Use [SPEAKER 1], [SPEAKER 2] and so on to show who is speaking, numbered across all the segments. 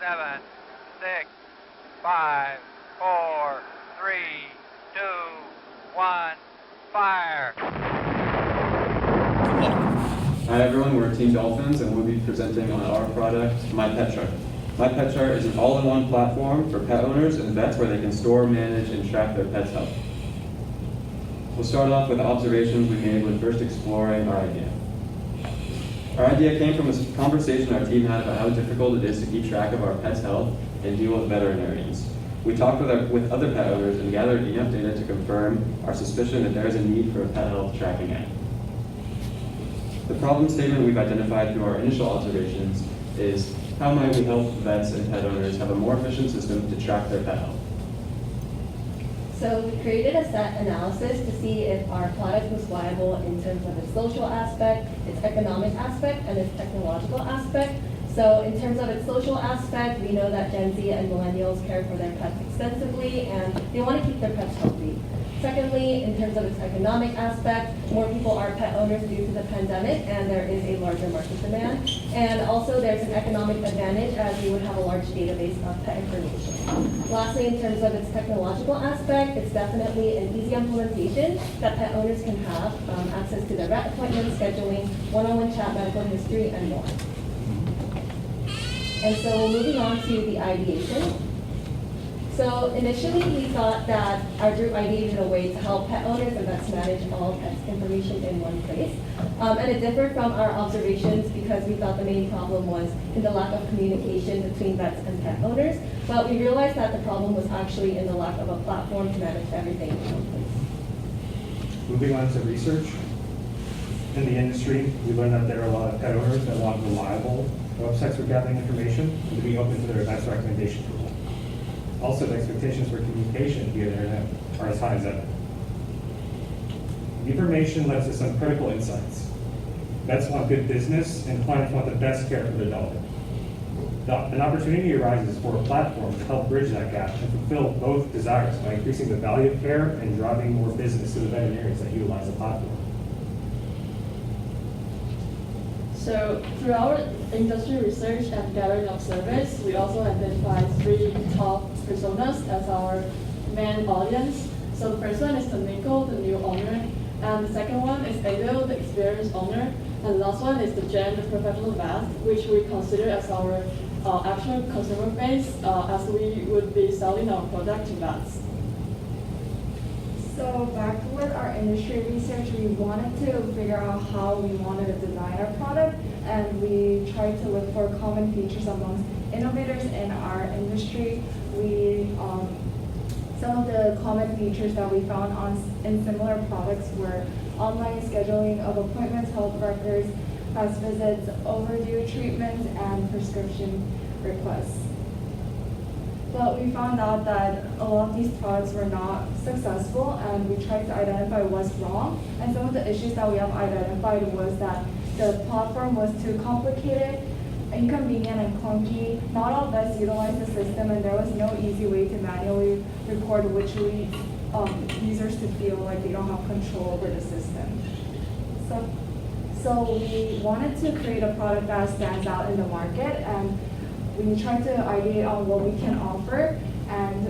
[SPEAKER 1] 7, 6, 5, 4, 3, 2, 1, fire.
[SPEAKER 2] Hi everyone, we're Team Dolphins and we'll be presenting on our product, MyPetChart. MyPetChart is an all-in-one platform for pet owners and vets where they can store, manage, and track their pet's health. We'll start off with the observations we made when first exploring our idea. Our idea came from a conversation our team had about how difficult it is to keep track of our pet's health and deal with veterinarians. We talked with other pet owners and gathered enough data to confirm our suspicion that there is a need for a pet health tracking app. The problem statement we've identified through our initial observations is how might we help vets and pet owners have a more efficient system to track their pet health?
[SPEAKER 3] So we created a set analysis to see if our product was viable in terms of its social aspect, its economic aspect, and its technological aspect. So in terms of its social aspect, we know that Gen Z and millennials care for their pets extensively and they want to keep their pets healthy. Secondly, in terms of its economic aspect, more people are pet owners due to the pandemic and there is a larger market demand. And also there's an economic advantage as we would have a large database of pet information. Lastly, in terms of its technological aspect, it's definitely an easy implementation that pet owners can have access to their vet appointments, scheduling, one-on-one chat, medical history, and more. And so moving on to the ideation. So initially we thought that our group ideated a way to help pet owners and vets manage all pets information in one place. And it differed from our observations because we thought the main problem was in the lack of communication between vets and pet owners. But we realized that the problem was actually in the lack of a platform to manage everything in one place.
[SPEAKER 4] Moving on to research. In the industry, we learned that there are a lot of pet owners that want reliable websites for gathering information and to be open to their vet's recommendation tool. Also, the expectations for communication via the internet are as high as ever. The information led to some critical insights. Vets want good business, and clients want the best care for their dog. An opportunity arises for a platform to help bridge that gap and fulfill both desires by increasing the value of care and driving more business to the veterinarians that utilize the platform.
[SPEAKER 5] So through our industry research and gathering of surveys, we also identified 3 top personas as our main audience. So the first one is Tamiko, the new owner, and the second one is Adel, the experienced owner, and the last one is the Jen, the professional vet, which we consider as our actual consumer base as we would be selling our product to vets.
[SPEAKER 6] So back with our industry research, we wanted to figure out how we wanted to design our product, and we tried to look for common features amongst innovators in our industry. Some of the common features that we found in similar products were online scheduling of appointments, health records, past visits, overdue treatments, and prescription requests. But we found out that a lot of these products were not successful, and we tried to identify what's wrong. And some of the issues that we have identified was that the platform was too complicated, inconvenient, and clunky. Not all vets utilize the system, and there was no easy way to manually record which leads users to feel like they don't have control over the system. So we wanted to create a product that stands out in the market, and we tried to ideate on what we can offer, and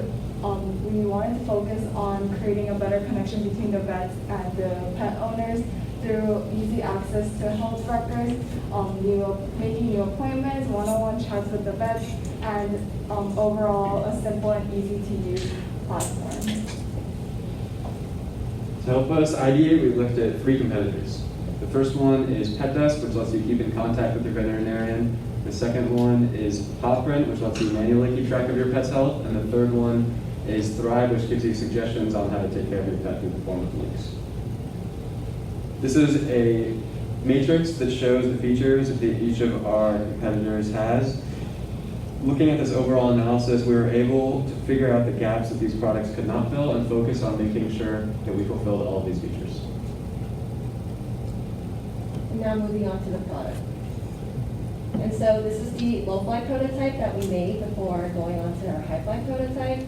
[SPEAKER 6] we wanted to focus on creating a better connection between the vets and the pet owners through easy access to health records, making new appointments, one-on-one chats with the vets, and overall a simple and easy-to-use platform.
[SPEAKER 2] To help us ideate, we looked at 3 competitors. The first one is Pet Desk, which lets you keep in contact with your veterinarian. The second one is Pawprint, which lets you manually keep track of your pet's health. And the third one is Thrive, which gives you suggestions on how to take care of your pet through the form of links. This is a matrix that shows the features that each of our competitors has. Looking at this overall analysis, we were able to figure out the gaps that these products could not fill and focus on making sure that we fulfilled all of these features.
[SPEAKER 3] And now moving on to the product. And so this is the low-fly prototype that we made before going on to our high-fly prototype.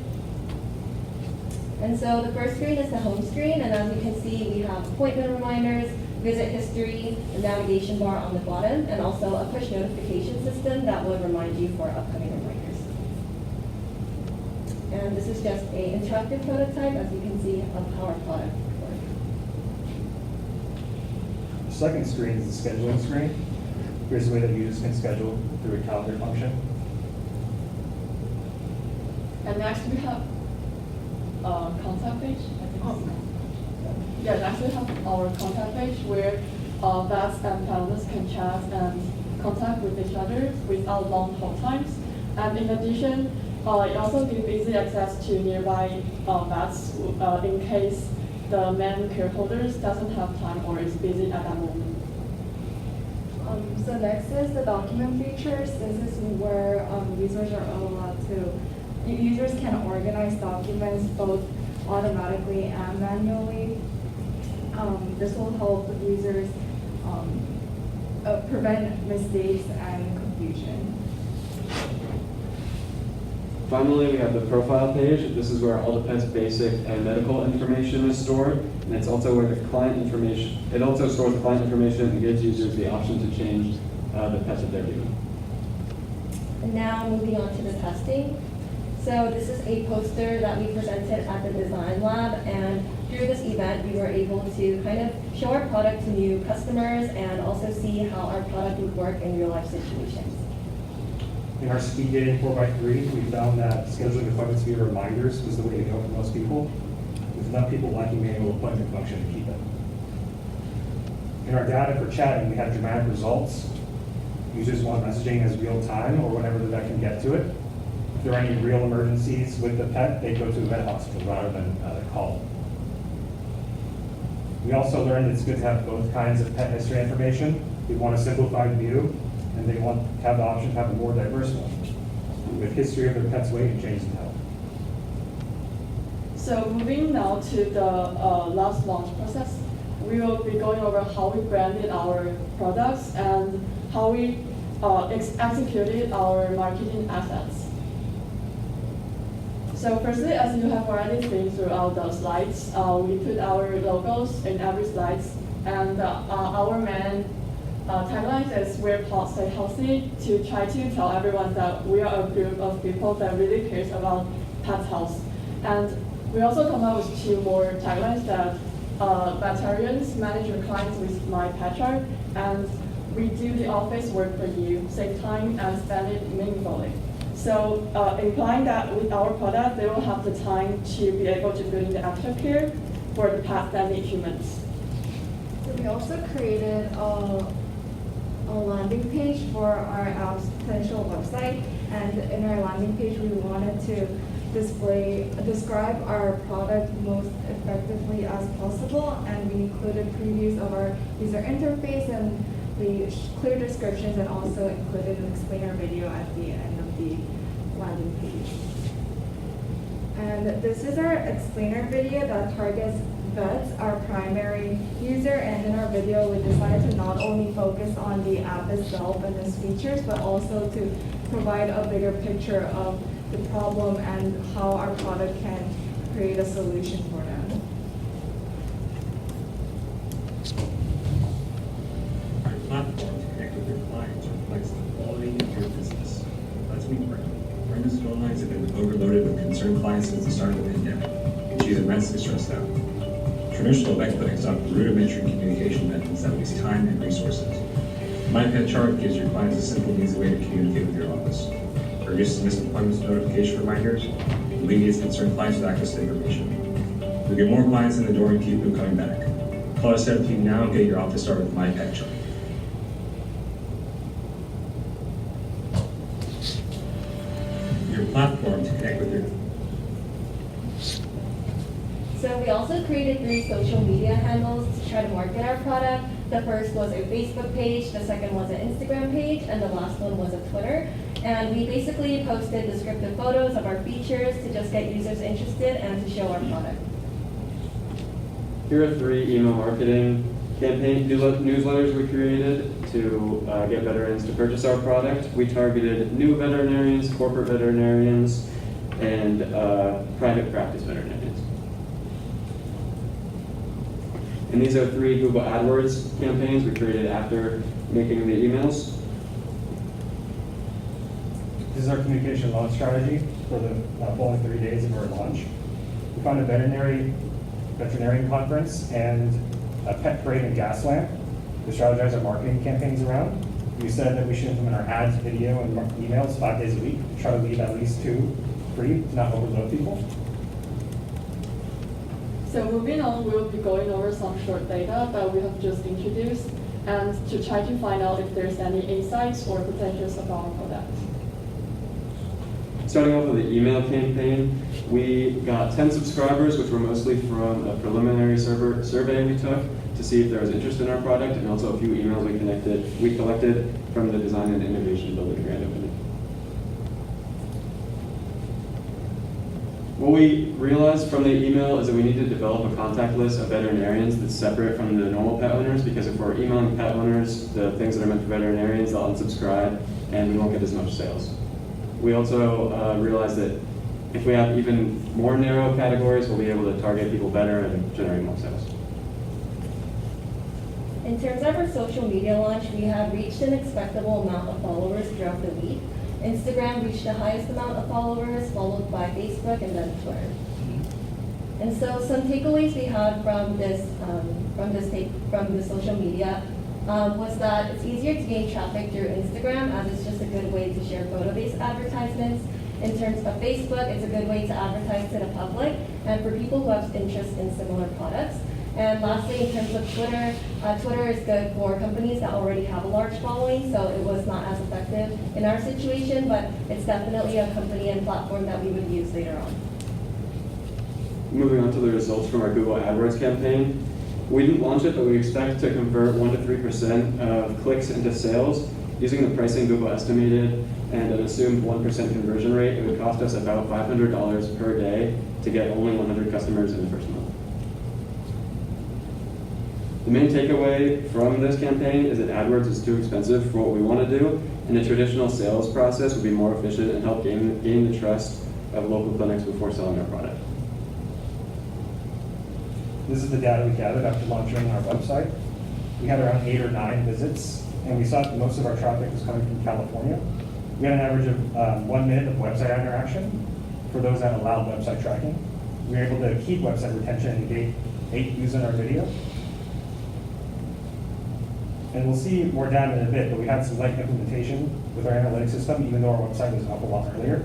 [SPEAKER 3] And so the first screen is the home screen, and as you can see, we have appointment reminders, visit history, the navigation bar on the bottom, and also a push notification system that would remind you for upcoming reminders. And this is just an interactive prototype, as you can see, of how our product works.
[SPEAKER 4] The second screen is the scheduling screen. Here's the way that users can schedule through a calendar function.
[SPEAKER 5] And next we have contact page. Yeah, next we have our contact page where vets and pet owners can chat and contact with each other without long hold times. And in addition, it also gives easy access to nearby vets in case the main care holders doesn't have time or is busy at that moment.
[SPEAKER 6] So next is the document features. This is where users are allowed to, users can organize documents both automatically and manually. This will help users prevent mistakes and confusion.
[SPEAKER 2] Finally, we have the profile page. This is where all the pet's basic and medical information is stored. And it's also where the client information, it also stores the client information and gives users the option to change the pets that they're given.
[SPEAKER 3] And now moving on to the testing. So this is a poster that we presented at the design lab, and through this event we were able to kind of show our product to new customers and also see how our product would work in real life situations.
[SPEAKER 4] In our speed dating 4x3, we found that scheduling appointments via reminders was the way to go for most people, with enough people liking manual appointment function to keep it. In our data for chatting, we had dramatic results. Users want messaging as real time or whenever the vet can get to it. If there are any real emergencies with the pet, they go to a vet hospital rather than call. We also learned it's good to have both kinds of pet history information. We want a simplified view, and they want to have the option to have a more diverse one, with history of their pet's weight and changes in health.
[SPEAKER 5] So moving now to the last launch process, we will be going over how we branded our products and how we executed our marketing assets. So firstly, as you have already seen throughout the slides, we put our logos in every slide, and our main tagline is "Where Pets Stay Healthy," to try to tell everyone that we are a group of people that really cares about pet health. And we also come up with two more taglines that veterinarians manage your clients with MyPetChart, and we do the office work for you, save time and spend it meaningfully. So implying that with our product, they will have the time to be able to put in the extra care for the pets that need humans.
[SPEAKER 6] So we also created a landing page for our app's potential website, and in our landing page we wanted to describe our product most effectively as possible, and we included previews of our user interface and the clear descriptions, and also included an explainer video at the end of the landing page. And this is our explainer video that targets vets, our primary user, and in our video we decided to not only focus on the app itself and its features, but also to provide a bigger picture of the problem and how our product can create a solution for them.
[SPEAKER 7] Our platform to connect with your clients reflects the quality of your business. Let's meet Brenda. Brenda's phone lines have been overloaded with concerned clients since the start of the pandemic, and she's immensely stressed out. Traditional vet clinics offer rudimentary communication methods that waste time and resources. MyPetChart gives your clients a simple and easy way to communicate with your office. Reduces missed appointments notification reminders, alleviates concerned clients with access to information. You'll get more clients in the door and keep them coming back. Call us 17 now and get your office started with MyPetChart. Your platform to connect with your
[SPEAKER 3] So we also created 3 social media handles to try to market our product. The first was a Facebook page, the second was an Instagram page, and the last one was a Twitter. And we basically posted descriptive photos of our features to just get users interested and to show our product.
[SPEAKER 2] Here are 3 email marketing campaign newsletters we created to get veterinarians to purchase our product. We targeted new veterinarians, corporate veterinarians, and private practice veterinarians. And these are 3 Google Adwords campaigns we created after making the emails.
[SPEAKER 4] This This is our communication launch strategy for the following 3 days of our launch. We found a veterinarian conference and a pet parade in Gaslamp to strategize our marketing campaigns around. We said that we should implement our ads, video, and emails 5 days a week to try to leave at least 2 free to not overload people.
[SPEAKER 5] So moving on, we'll be going over some short data that we have just introduced and to try to find out if there's any insights or potentials about our product.
[SPEAKER 2] Starting off with the email campaign, we got 10 subscribers, which were mostly from a preliminary survey we took to see if there was interest in our product, and also a few emails we collected from the Design and Innovation Building Grand Opening. What we realized from the email is that we need to develop a contact list of veterinarians that's separate from the normal pet owners, because if we're emailing pet owners the things that are meant for veterinarians, they'll unsubscribe and we won't get as much sales. We also realized that if we have even more narrow categories, we'll be able to target people better and generate more sales.
[SPEAKER 3] In terms of our social media launch, we have reached an expectable amount of followers throughout the week. Instagram reached the highest amount of followers, followed by Facebook and then Twitter. And so some takeaways we had from the social media was that it's easier to gain traffic through Instagram, as it's just a good way to share photo-based advertisements. In terms of Facebook, it's a good way to advertise to the public and for people who have interest in similar products. And lastly, in terms of Twitter, Twitter is good for companies that already have a large following, so it was not as effective in our situation, but it's definitely a company and platform that we would use later on.
[SPEAKER 2] Moving on to the results from our Google Adwords campaign. We didn't launch it, but we expect to convert 1 to 3% of clicks into sales. Using the pricing Google estimated and an assumed 1% conversion rate, it would cost us about $500 per day to get only 100 customers in the first month. The main takeaway from this campaign is that AdWords is too expensive for what we want to do, and the traditional sales process would be more efficient and help gain the trust of local clinics before selling our product.
[SPEAKER 4] This is the data we gathered after launching our website. We had around 8 or 9 visits, and we saw that most of our traffic was coming from California. We had an average of 1 minute of website interaction for those that allowed website tracking. We were able to keep website retention and engage 8 views on our video. And we'll see more data in a bit, but we had some light implementation with our analytics system, even though our website was up a lot earlier.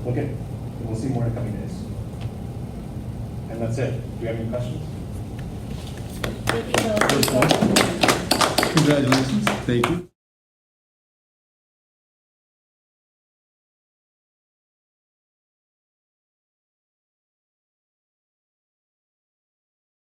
[SPEAKER 4] We'll see more in the coming days. And that's it. Do you have any questions?
[SPEAKER 3] Thank you.
[SPEAKER 8] Congratulations. Thank you.